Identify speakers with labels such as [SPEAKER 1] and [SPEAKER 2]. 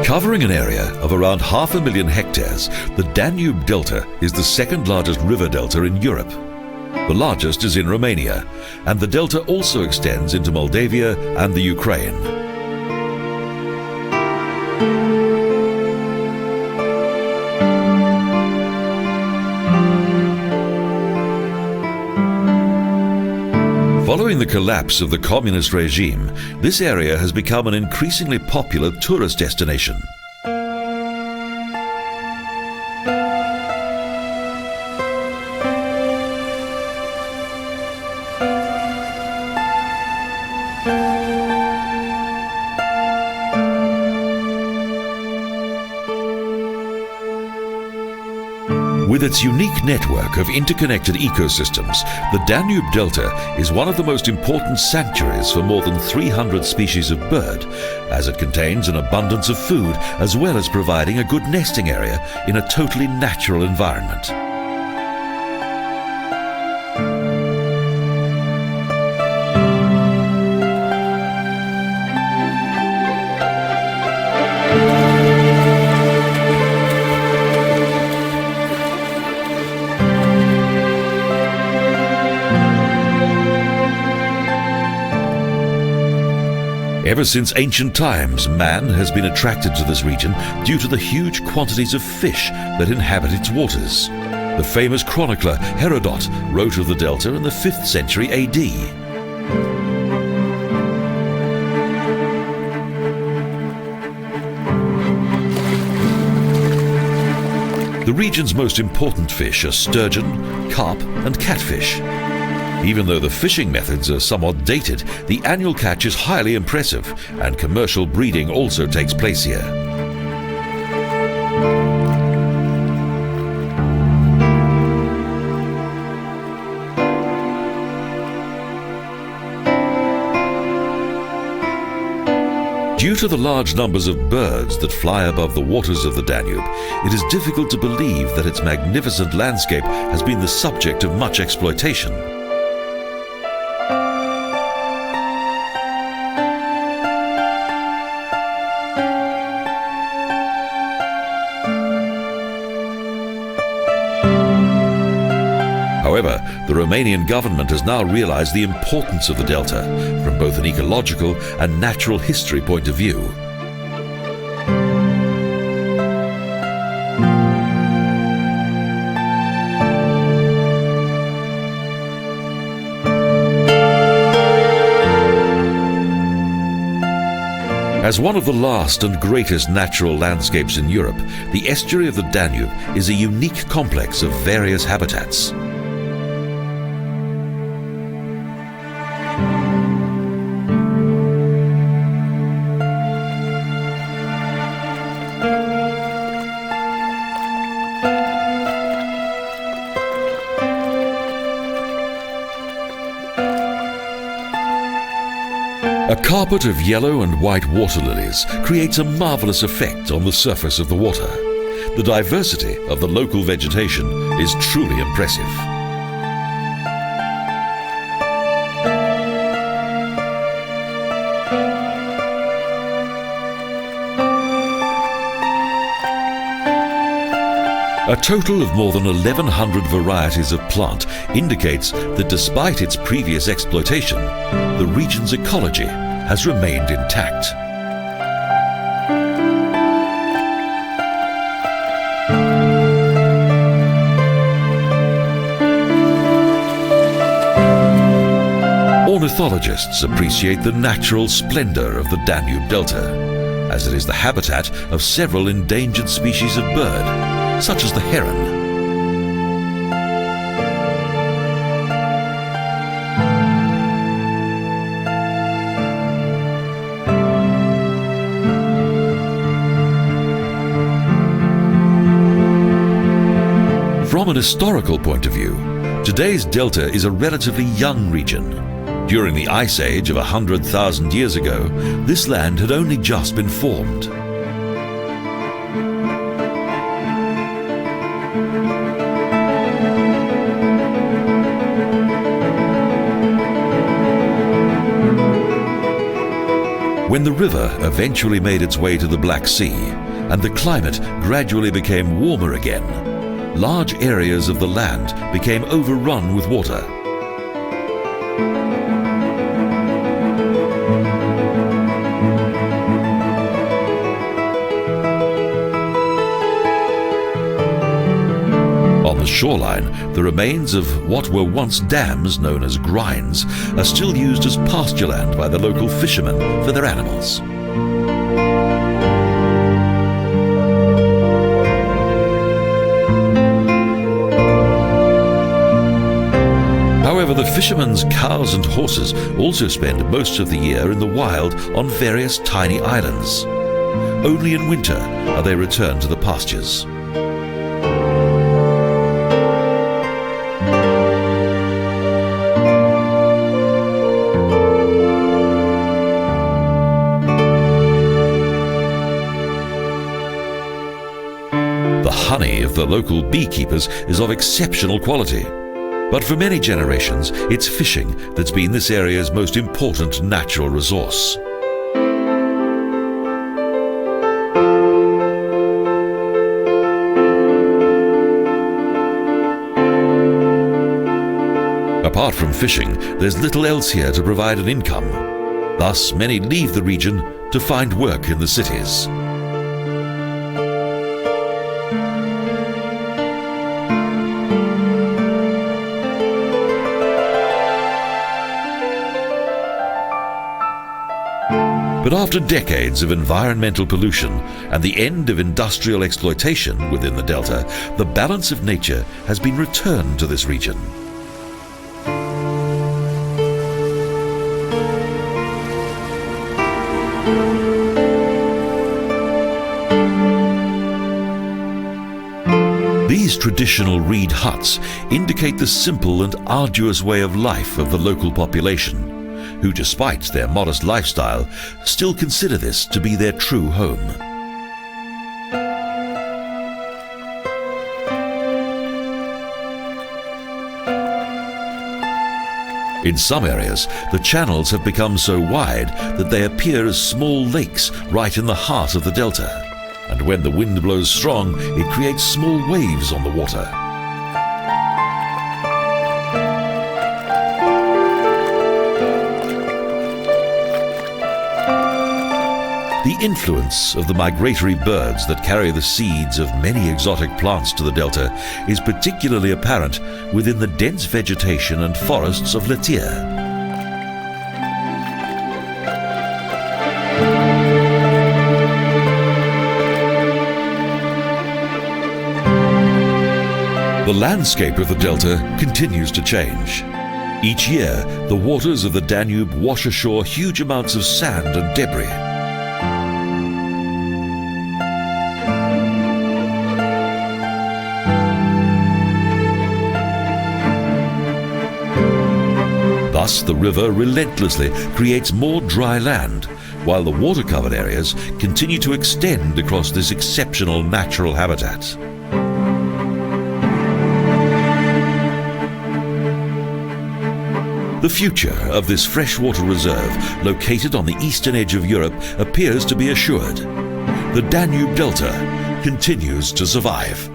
[SPEAKER 1] Covering an area of around 500,000 hectares, the Danube Delta is the second largest river delta in Europe. The largest is in Romania, and the delta also extends into Moldavia and the Ukraine. Following the collapse of the communist regime, this area has become an increasingly popular tourist destination. With its unique network of interconnected ecosystems, the Danube Delta is one of the most important sanctuaries for more than 300 species of bird, as it contains an abundance of food as well as providing a good nesting area in a totally natural environment. Ever since ancient times, man has been attracted to this region due to the huge quantities of fish that inhabit its waters. The famous chronicler Herodot wrote of the delta in the 5th century AD. The region's most important fish are sturgeon, carp, and catfish. Even though the fishing methods are somewhat dated, the annual catch is highly impressive, and commercial breeding also takes place here. Due to the large numbers of birds that fly above the waters of the Danube, it is difficult to believe that its magnificent landscape has been the subject of much exploitation. However, the Romanian government has now realized the importance of the delta from both an ecological and natural history point of view. As one of the last and greatest natural landscapes in Europe, the estuary of the Danube is a unique complex of various habitats. A carpet of yellow and white water lilies creates a marvelous effect on the surface of the water. The diversity of the local vegetation is truly impressive. A total of more than 1,100 varieties of plant indicates that despite its previous exploitation, the region's ecology has remained intact. Ornithologists appreciate the natural splendor of the Danube Delta, as it is the habitat of several endangered species of bird, such as the heron. From an historical point of view, today's delta is a relatively young region. During the Ice Age of 100,000 years ago, this land had only just been formed. When the river eventually made its way to the Black Sea and the climate gradually became warmer again, large areas of the land became overrun with water. On the shoreline, the remains of what were once dams known as grinds are still used as pasture land by the local fishermen for their animals. However, the fishermen's cows and horses also spend most of the year in the wild on various tiny islands. Only in winter are they returned to the pastures. The honey of the local beekeepers is of exceptional quality. But for many generations, it's fishing that's been this area's most important natural resource. Apart from fishing, there's little else here to provide an income. Thus, many leave the region to find work in the cities. But after decades of environmental pollution and the end of industrial exploitation within the delta, the balance of nature has been returned to this region. These traditional reed huts indicate the simple and arduous way of life of the local population, who, despite their modest lifestyle, still consider this to be their true home. In some areas, the channels have become so wide that they appear as small lakes right in the heart of the delta. And when the wind blows strong, it creates small waves on the water. The influence of the migratory birds that carry the seeds of many exotic plants to the delta is particularly apparent within the dense vegetation and forests of Letier. The landscape of the delta continues to change. Each year, the waters of the Danube wash ashore huge amounts of sand and debris. Thus, the river relentlessly creates more dry land, while the water-covered areas continue to extend across this exceptional natural habitat. The future of this freshwater reserve, located on the eastern edge of Europe, appears to be assured. The Danube Delta continues to survive.